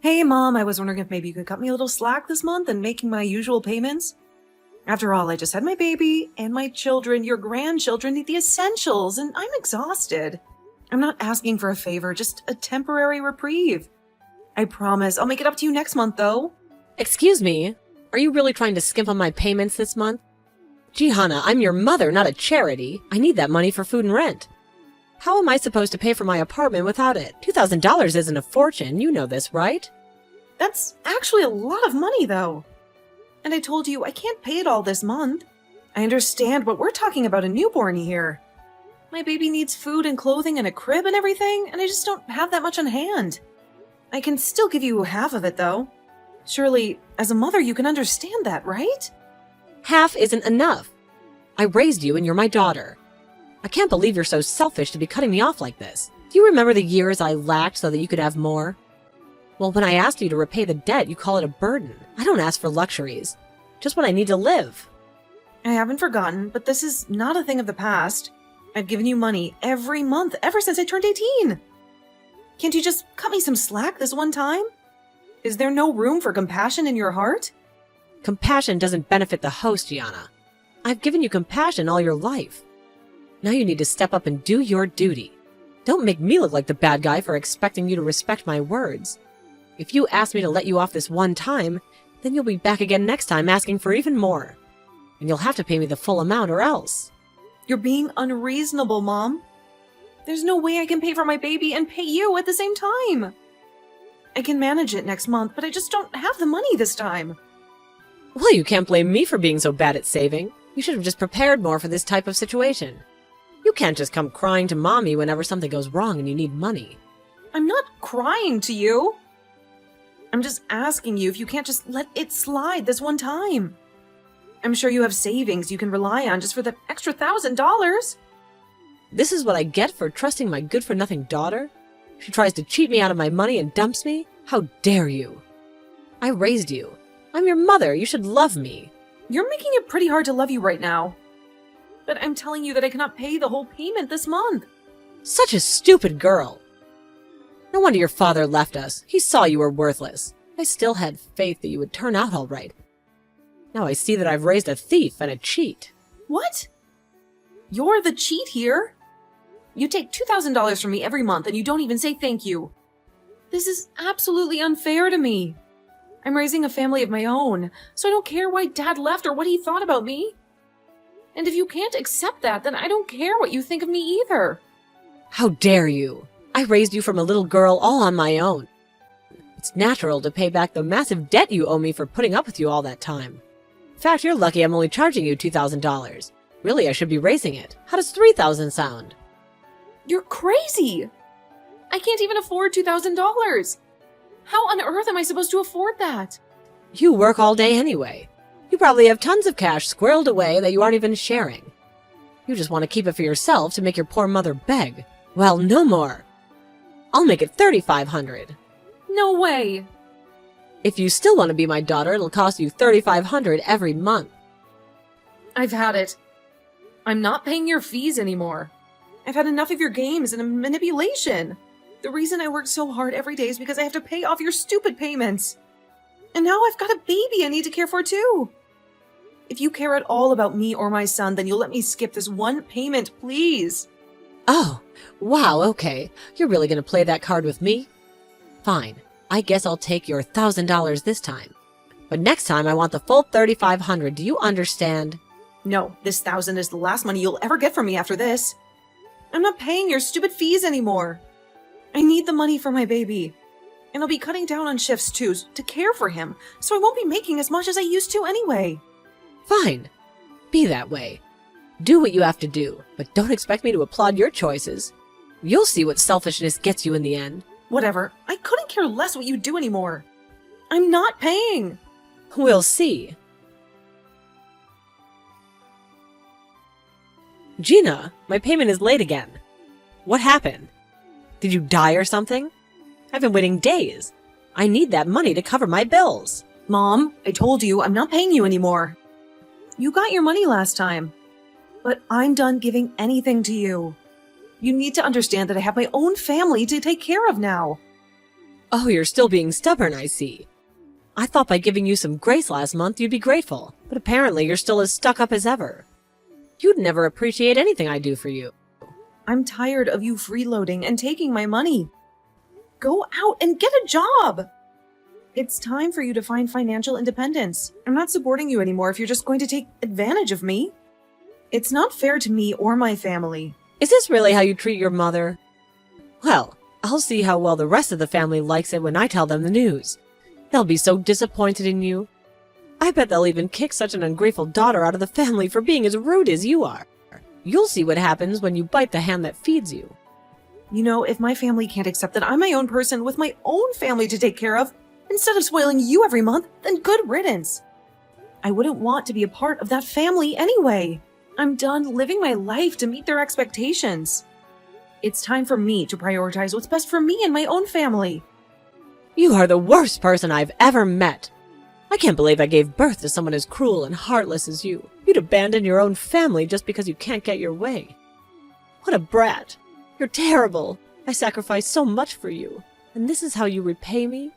Hey Mom, I was wondering if maybe you could cut me a little slack this month in making my usual payments? After all, I just had my baby, and my children, your grandchildren, need the essentials, and I'm exhausted. I'm not asking for a favor, just a temporary reprieve. I promise, I'll make it up to you next month, though. Excuse me, are you really trying to skimp on my payments this month? Gee, Hannah, I'm your mother, not a charity. I need that money for food and rent. How am I supposed to pay for my apartment without it? $2,000 isn't a fortune, you know this, right? That's actually a lot of money, though. And I told you I can't pay it all this month. I understand, but we're talking about a newborn here. My baby needs food and clothing and a crib and everything, and I just don't have that much on hand. I can still give you half of it, though. Surely, as a mother, you can understand that, right? Half isn't enough. I raised you and you're my daughter. I can't believe you're so selfish to be cutting me off like this. Do you remember the years I lacked so that you could have more? Well, when I asked you to repay the debt, you call it a burden. I don't ask for luxuries, just what I need to live. I haven't forgotten, but this is not a thing of the past. I've given you money every month ever since I turned 18. Can't you just cut me some slack this one time? Is there no room for compassion in your heart? Compassion doesn't benefit the host, Gianna. I've given you compassion all your life. Now you need to step up and do your duty. Don't make me look like the bad guy for expecting you to respect my words. If you ask me to let you off this one time, then you'll be back again next time asking for even more. And you'll have to pay me the full amount or else. You're being unreasonable, Mom. There's no way I can pay for my baby and pay you at the same time. I can manage it next month, but I just don't have the money this time. Well, you can't blame me for being so bad at saving. You should have just prepared more for this type of situation. You can't just come crying to Mommy whenever something goes wrong and you need money. I'm not crying to you. I'm just asking you if you can't just let it slide this one time. I'm sure you have savings you can rely on just for the extra $1,000. This is what I get for trusting my good-for-nothing daughter? She tries to cheat me out of my money and dumps me? How dare you? I raised you. I'm your mother. You should love me. You're making it pretty hard to love you right now. But I'm telling you that I cannot pay the whole payment this month. Such a stupid girl. No wonder your father left us. He saw you were worthless. I still had faith that you would turn out all right. Now I see that I've raised a thief and a cheat. What? You're the cheat here? You take $2,000 from me every month and you don't even say thank you. This is absolutely unfair to me. I'm raising a family of my own, so I don't care why Dad left or what he thought about me. And if you can't accept that, then I don't care what you think of me either. How dare you? I raised you from a little girl all on my own. It's natural to pay back the massive debt you owe me for putting up with you all that time. In fact, you're lucky I'm only charging you $2,000. Really, I should be raising it. How does $3,000 sound? You're crazy! I can't even afford $2,000. How on earth am I supposed to afford that? You work all day anyway. You probably have tons of cash squirreled away that you aren't even sharing. You just want to keep it for yourself to make your poor mother beg. Well, no more. I'll make it $3,500. No way! If you still want to be my daughter, it'll cost you $3,500 every month. I've had it. I'm not paying your fees anymore. I've had enough of your games and manipulation. The reason I work so hard every day is because I have to pay off your stupid payments. And now I've got a baby I need to care for too. If you care at all about me or my son, then you'll let me skip this one payment, please. Oh, wow, okay. You're really going to play that card with me? Fine. I guess I'll take your $1,000 this time. But next time I want the full $3,500. Do you understand? No, this $1,000 is the last money you'll ever get from me after this. I'm not paying your stupid fees anymore. I need the money for my baby. And I'll be cutting down on shifts too to care for him, so I won't be making as much as I used to anyway. Fine. Be that way. Do what you have to do, but don't expect me to applaud your choices. You'll see what selfishness gets you in the end. Whatever. I couldn't care less what you do anymore. I'm not paying. We'll see. Gina, my payment is late again. What happened? Did you die or something? I've been waiting days. I need that money to cover my bills. Mom, I told you I'm not paying you anymore. You got your money last time. But I'm done giving anything to you. You need to understand that I have my own family to take care of now. Oh, you're still being stubborn, I see. I thought by giving you some grace last month you'd be grateful, but apparently you're still as stuck up as ever. You'd never appreciate anything I do for you. I'm tired of you freeloading and taking my money. Go out and get a job! It's time for you to find financial independence. I'm not supporting you anymore if you're just going to take advantage of me. It's not fair to me or my family. Is this really how you treat your mother? Well, I'll see how well the rest of the family likes it when I tell them the news. They'll be so disappointed in you. I bet they'll even kick such an ungrateful daughter out of the family for being as rude as you are. You'll see what happens when you bite the hand that feeds you. You know, if my family can't accept that I'm my own person with my own family to take care of, instead of spoiling you every month, then good riddance. I wouldn't want to be a part of that family anyway. I'm done living my life to meet their expectations. It's time for me to prioritize what's best for me and my own family. You are the worst person I've ever met. I can't believe I gave birth to someone as cruel and heartless as you. You'd abandon your own family just because you can't get your way. What a brat. You're terrible. I sacrificed so much for you. And this is how you repay me?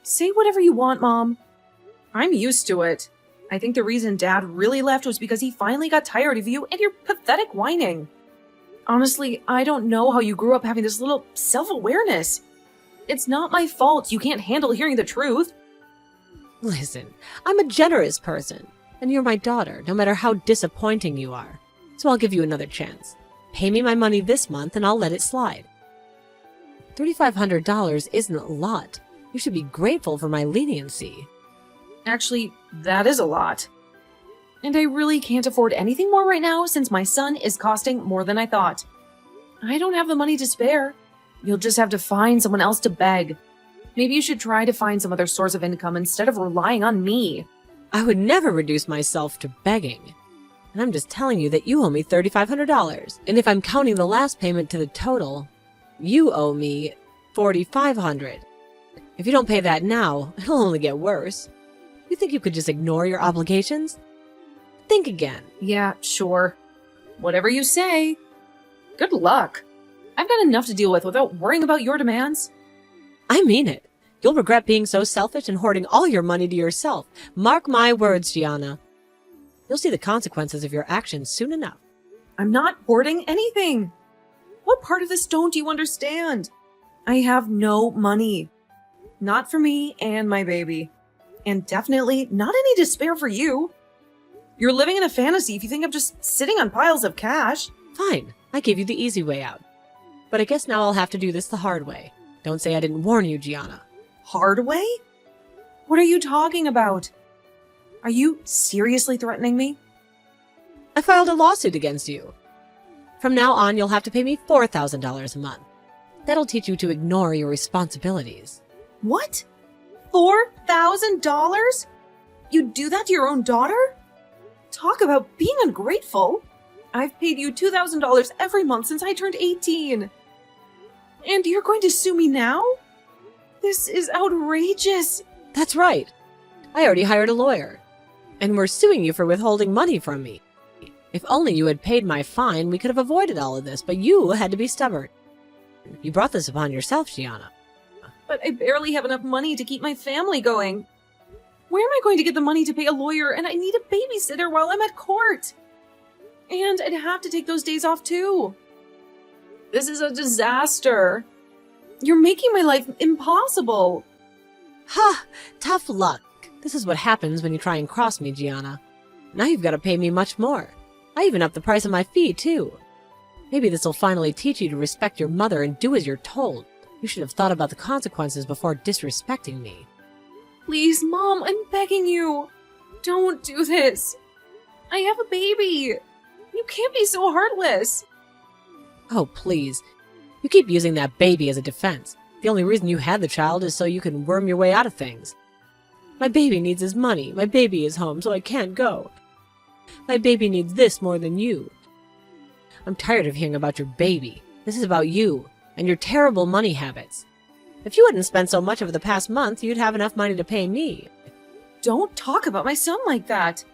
Say whatever you want, Mom. I'm used to it. I think the reason Dad really left was because he finally got tired of you and your pathetic whining. Honestly, I don't know how you grew up having this little self-awareness. It's not my fault you can't handle hearing the truth. Listen, I'm a generous person, and you're my daughter, no matter how disappointing you are. So I'll give you another chance. Pay me my money this month and I'll let it slide. $3,500 isn't a lot. You should be grateful for my leniency. Actually, that is a lot. And I really can't afford anything more right now since my son is costing more than I thought. I don't have the money to spare. You'll just have to find someone else to beg. Maybe you should try to find some other source of income instead of relying on me. I would never reduce myself to begging. And I'm just telling you that you owe me $3,500. And if I'm counting the last payment to the total, you owe me $4,500. If you don't pay that now, it'll only get worse. You think you could just ignore your obligations? Think again. Yeah, sure. Whatever you say. Good luck. I've got enough to deal with without worrying about your demands. I mean it. You'll regret being so selfish and hoarding all your money to yourself. Mark my words, Gianna. You'll see the consequences of your actions soon enough. I'm not hoarding anything. What part of this don't you understand? I have no money. Not for me and my baby. And definitely not any to spare for you. You're living in a fantasy if you think I'm just sitting on piles of cash. Fine, I gave you the easy way out. But I guess now I'll have to do this the hard way. Don't say I didn't warn you, Gianna. Hard way? What are you talking about? Are you seriously threatening me? I filed a lawsuit against you. From now on, you'll have to pay me $4,000 a month. That'll teach you to ignore your responsibilities. What? $4,000? You'd do that to your own daughter? Talk about being ungrateful. I've paid you $2,000 every month since I turned 18. And you're going to sue me now? This is outrageous. That's right. I already hired a lawyer. And we're suing you for withholding money from me. If only you had paid my fine, we could have avoided all of this, but you had to be stubborn. You brought this upon yourself, Gianna. But I barely have enough money to keep my family going. Where am I going to get the money to pay a lawyer? And I need a babysitter while I'm at court. And I'd have to take those days off too. This is a disaster. You're making my life impossible. Ha! Tough luck. This is what happens when you try and cross me, Gianna. Now you've got to pay me much more. I even upped the price of my fee, too. Maybe this will finally teach you to respect your mother and do as you're told. You should have thought about the consequences before disrespecting me. Please, Mom, I'm begging you. Don't do this. I have a baby. You can't be so heartless. Oh, please. You keep using that baby as a defense. The only reason you had the child is so you can worm your way out of things. My baby needs his money. My baby is home, so I can't go. My baby needs this more than you. I'm tired of hearing about your baby. This is about you and your terrible money habits. If you hadn't spent so much over the past month, you'd have enough money to pay me. Don't talk about my son like that.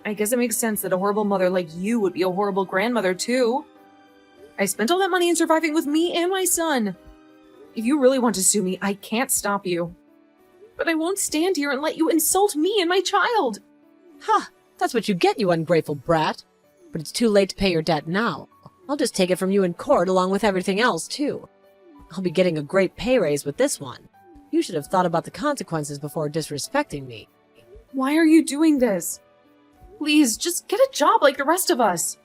I guess it makes sense that a horrible mother like you would be a horrible grandmother, too. I spent all that money in surviving with me and my son. If you really want to sue me, I can't stop you. But I won't stand here and let you insult me and my child. Ha! That's what you get, you ungrateful brat. But it's too late to pay your debt now. I'll just take it from you in court along with everything else, too. I'll be getting a great pay raise with this one. You should have thought about the consequences before disrespecting me. Why are you doing this? Please, just get a job like the rest of us.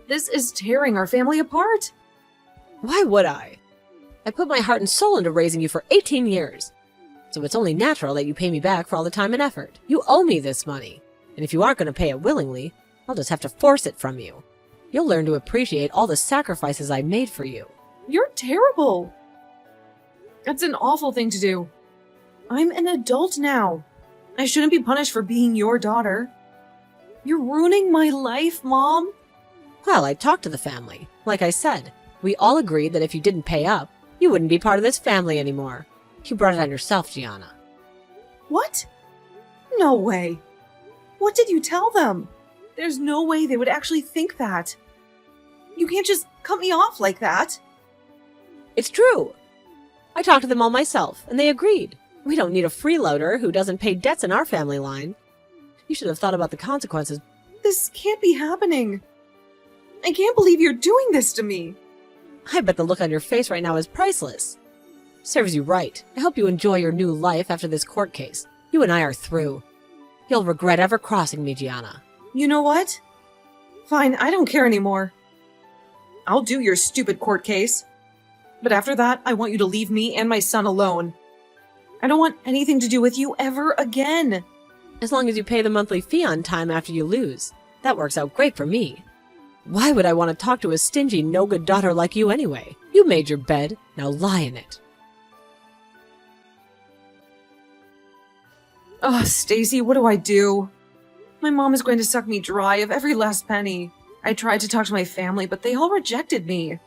This is tearing our family apart. Why would I? I put my heart and soul into raising you for 18 years. So it's only natural that you pay me back for all the time and effort. You owe me this money. And if you aren't going to pay it willingly, I'll just have to force it from you. You'll learn to appreciate all the sacrifices I made for you. You're terrible. That's an awful thing to do. I'm an adult now. I shouldn't be punished for being your daughter. You're ruining my life, Mom. Well, I talked to the family. Like I said, we all agreed that if you didn't pay up, you wouldn't be part of this family anymore. You brought it on yourself, Gianna. What? No way. What did you tell them? There's no way they would actually think that. You can't just cut me off like that. It's true. I talked to them all myself, and they agreed. We don't need a freeloader who doesn't pay debts in our family line. You should have thought about the consequences. This can't be happening. I can't believe you're doing this to me. I bet the look on your face right now is priceless. Serves you right. I hope you enjoy your new life after this court case. You and I are through. You'll regret ever crossing me, Gianna. You know what? Fine, I don't care anymore. I'll do your stupid court case. But after that, I want you to leave me and my son alone. I don't want anything to do with you ever again. As long as you pay the monthly fee on time after you lose. That works out great for me. Why would I want to talk to a stingy, no-good daughter like you anyway? You made your bed, now lie in it. Ugh, Stacy, what do I do? My mom is going to suck me dry of every last penny. I tried to talk to my family, but they all rejected me.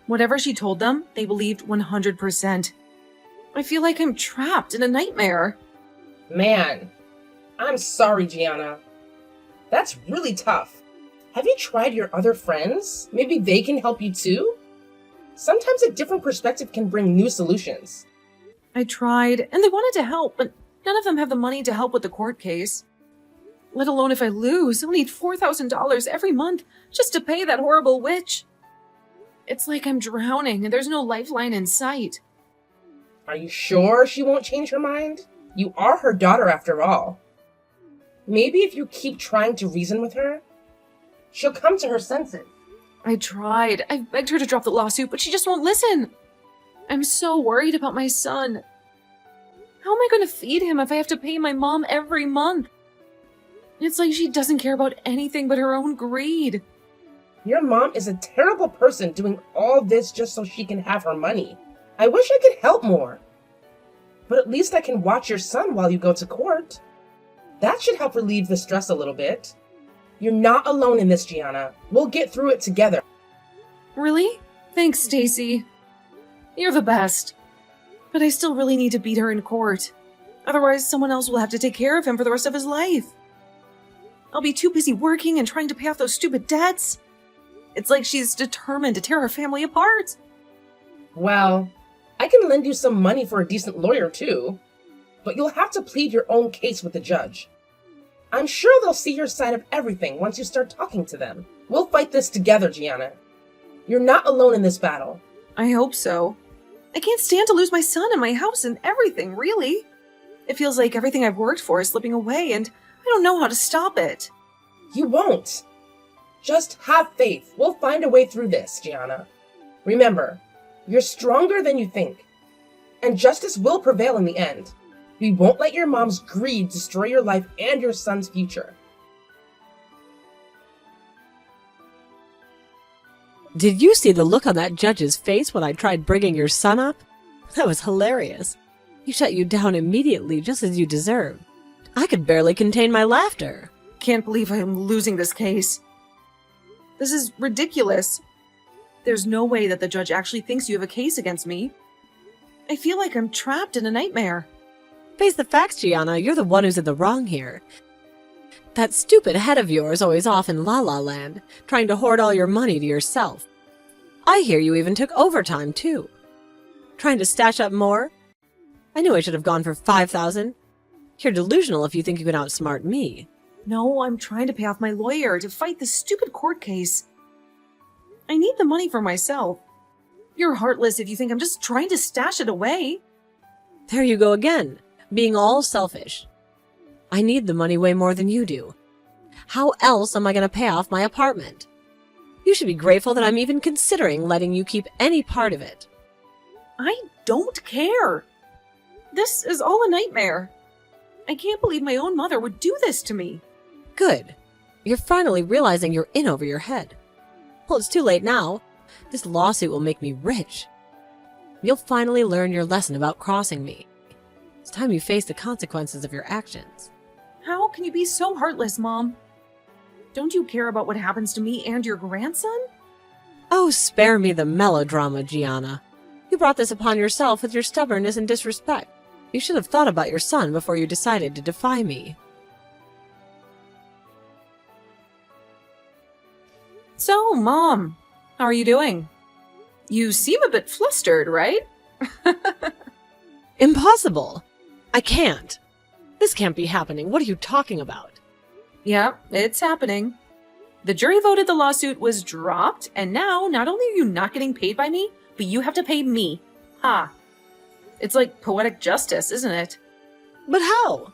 Whatever she told them, they believed 100%. I feel like I'm trapped in a nightmare. Man, I'm sorry, Gianna. That's really tough. Have you tried your other friends? Maybe they can help you too? Sometimes a different perspective can bring new solutions. I tried, and they wanted to help, but none of them have the money to help with the court case. Let alone if I lose, I'll need $4,000 every month just to pay that horrible witch. It's like I'm drowning and there's no lifeline in sight. Are you sure she won't change her mind? You are her daughter after all. Maybe if you keep trying to reason with her, she'll come to her senses. I tried. I begged her to drop the lawsuit, but she just won't listen. I'm so worried about my son. How am I going to feed him if I have to pay my mom every month? It's like she doesn't care about anything but her own greed. Your mom is a terrible person doing all this just so she can have her money. I wish I could help more. But at least I can watch your son while you go to court. That should help relieve the stress a little bit. You're not alone in this, Gianna. We'll get through it together. Really? Thanks, Stacy. You're the best. But I still really need to beat her in court. Otherwise, someone else will have to take care of him for the rest of his life. I'll be too busy working and trying to pay off those stupid debts. It's like she's determined to tear our family apart. Well, I can lend you some money for a decent lawyer too, but you'll have to plead your own case with the judge. I'm sure they'll see your side of everything once you start talking to them. We'll fight this together, Gianna. You're not alone in this battle. I hope so. I can't stand to lose my son and my house and everything, really. It feels like everything I've worked for is slipping away, and I don't know how to stop it. You won't. Just have faith. We'll find a way through this, Gianna. Remember, you're stronger than you think, and justice will prevail in the end. We won't let your mom's greed destroy your life and your son's future. Did you see the look on that judge's face when I tried bringing your son up? That was hilarious. He shut you down immediately, just as you deserved. I could barely contain my laughter. Can't believe I'm losing this case. This is ridiculous. There's no way that the judge actually thinks you have a case against me. I feel like I'm trapped in a nightmare. Face the facts, Gianna. You're the one who's in the wrong here. That stupid head of yours always off in La La Land, trying to hoard all your money to yourself. I hear you even took overtime, too. Trying to stash up more? I knew I should have gone for 5,000. You're delusional if you think you can outsmart me. No, I'm trying to pay off my lawyer to fight this stupid court case. I need the money for myself. You're heartless if you think I'm just trying to stash it away. There you go again, being all selfish. I need the money way more than you do. How else am I going to pay off my apartment? You should be grateful that I'm even considering letting you keep any part of it. I don't care. This is all a nightmare. I can't believe my own mother would do this to me. Good. You're finally realizing you're in over your head. Well, it's too late now. This lawsuit will make me rich. You'll finally learn your lesson about crossing me. It's time you face the consequences of your actions. How can you be so heartless, Mom? Don't you care about what happens to me and your grandson? Oh, spare me the melodrama, Gianna. You brought this upon yourself with your stubbornness and disrespect. You should have thought about your son before you decided to defy me. So, Mom, how are you doing? You seem a bit flustered, right? Impossible! I can't. This can't be happening. What are you talking about? Yeah, it's happening. The jury voted the lawsuit was dropped, and now not only are you not getting paid by me, but you have to pay me. Ha! It's like poetic justice, isn't it? But how?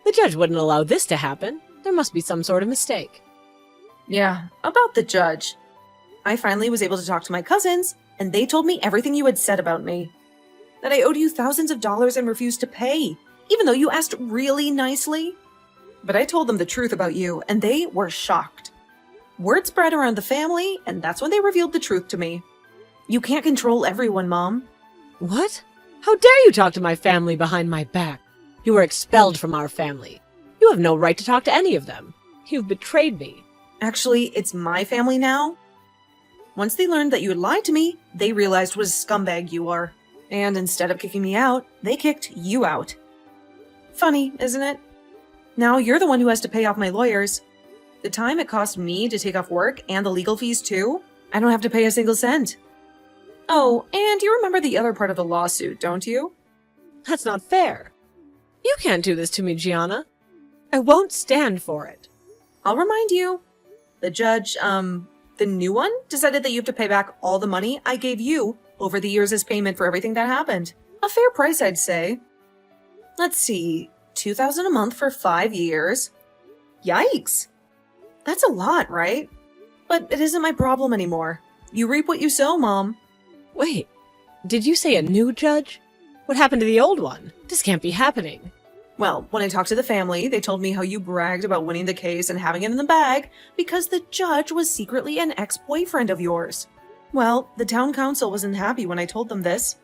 The judge wouldn't allow this to happen. There must be some sort of mistake. Yeah, about the judge. I finally was able to talk to my cousins, and they told me everything you had said about me. That I owed you thousands of dollars and refused to pay, even though you asked really nicely. But I told them the truth about you, and they were shocked. Word spread around the family, and that's when they revealed the truth to me. You can't control everyone, Mom. What? How dare you talk to my family behind my back? You were expelled from our family. You have no right to talk to any of them. You've betrayed me. Actually, it's my family now. Once they learned that you had lied to me, they realized what a scumbag you are. And instead of kicking me out, they kicked you out. Funny, isn't it? Now you're the one who has to pay off my lawyers. The time it cost me to take off work and the legal fees too, I don't have to pay a single cent. Oh, and you remember the other part of the lawsuit, don't you? That's not fair. You can't do this to me, Gianna. I won't stand for it. I'll remind you. The judge, the new one, decided that you have to pay back all the money I gave you over the years as payment for everything that happened. A fair price, I'd say. Let's see, $2,000 a month for 5 years. Yikes! That's a lot, right? But it isn't my problem anymore. You reap what you sow, Mom. Wait, did you say a new judge? What happened to the old one? This can't be happening. Well, when I talked to the family, they told me how you bragged about winning the case and having it in the bag because the judge was secretly an ex-boyfriend of yours. Well, the town council wasn't happy when I told them this.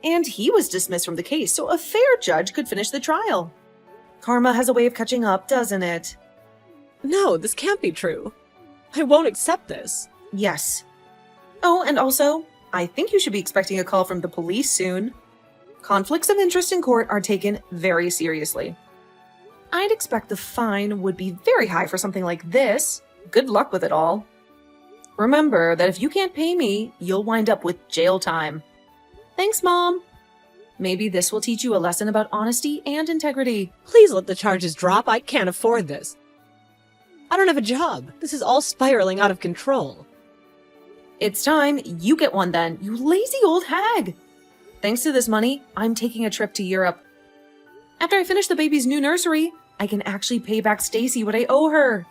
And he was dismissed from the case, so a fair judge could finish the trial. Karma has a way of catching up, doesn't it? No, this can't be true. I won't accept this. Yes. Oh, and also, I think you should be expecting a call from the police soon. Conflicts of interest in court are taken very seriously. I'd expect the fine would be very high for something like this. Good luck with it all. Remember that if you can't pay me, you'll wind up with jail time. Thanks, Mom. Maybe this will teach you a lesson about honesty and integrity. Please let the charges drop. I can't afford this. I don't have a job. This is all spiraling out of control. It's time you get one then, you lazy old hag. Thanks to this money, I'm taking a trip to Europe. After I finish the baby's new nursery, I can actually pay back Stacy what I owe her.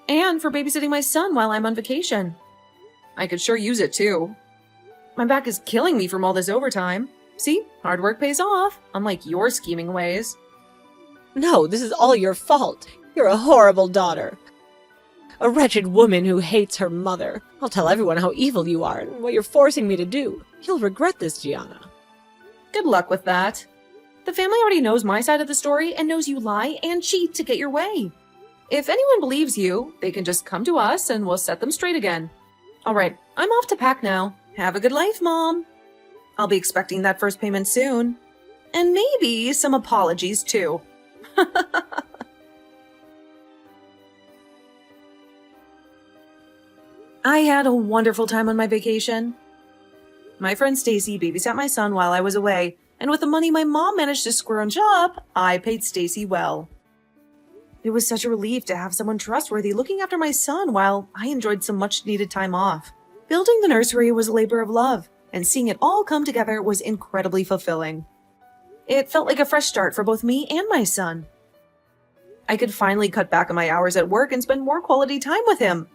And for babysitting my son while I'm on vacation. I could sure use it too. My back is killing me from all this overtime. See, hard work pays off, unlike your scheming ways. No, this is all your fault. You're a horrible daughter. A wretched woman who hates her mother. I'll tell everyone how evil you are and what you're forcing me to do. You'll regret this, Gianna. Good luck with that. The family already knows my side of the story and knows you lie and cheat to get your way. If anyone believes you, they can just come to us and we'll set them straight again. All right, I'm off to pack now. Have a good life, Mom. I'll be expecting that first payment soon. And maybe some apologies, too. I had a wonderful time on my vacation. My friend Stacy babysat my son while I was away, and with the money my mom managed to scrounge up, I paid Stacy well. It was such a relief to have someone trustworthy looking after my son while I enjoyed some much-needed time off. Building the nursery was a labor of love, and seeing it all come together was incredibly fulfilling. It felt like a fresh start for both me and my son. I could finally cut back on my hours at work and spend more quality time with him,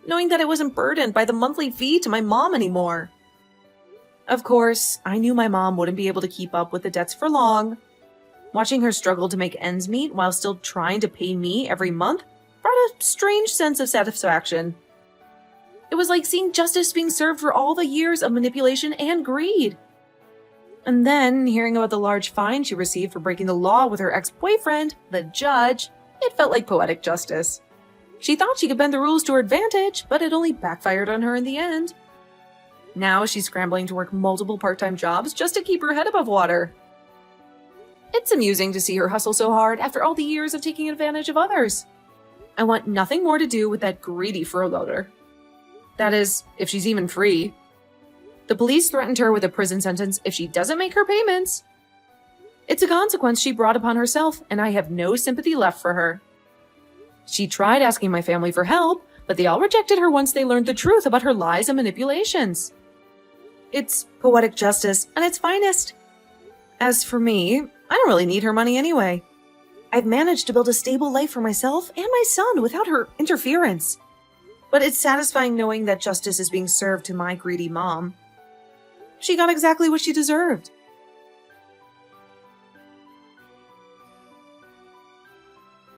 knowing that I wasn't burdened by the monthly fee to my mom anymore. Of course, I knew my mom wouldn't be able to keep up with the debts for long. Watching her struggle to make ends meet while still trying to pay me every month brought a strange sense of satisfaction. It was like seeing justice being served for all the years of manipulation and greed. And then, hearing about the large fine she received for breaking the law with her ex-boyfriend, the judge, it felt like poetic justice. She thought she could bend the rules to her advantage, but it only backfired on her in the end. Now she's scrambling to work multiple part-time jobs just to keep her head above water. It's amusing to see her hustle so hard after all the years of taking advantage of others. I want nothing more to do with that greedy freeloader. That is, if she's even free. The police threatened her with a prison sentence if she doesn't make her payments. It's a consequence she brought upon herself, and I have no sympathy left for her. She tried asking my family for help, but they all rejected her once they learned the truth about her lies and manipulations. It's poetic justice at its finest. As for me, I don't really need her money anyway. I've managed to build a stable life for myself and my son without her interference. But it's satisfying knowing that justice is being served to my greedy mom. She got exactly what she deserved.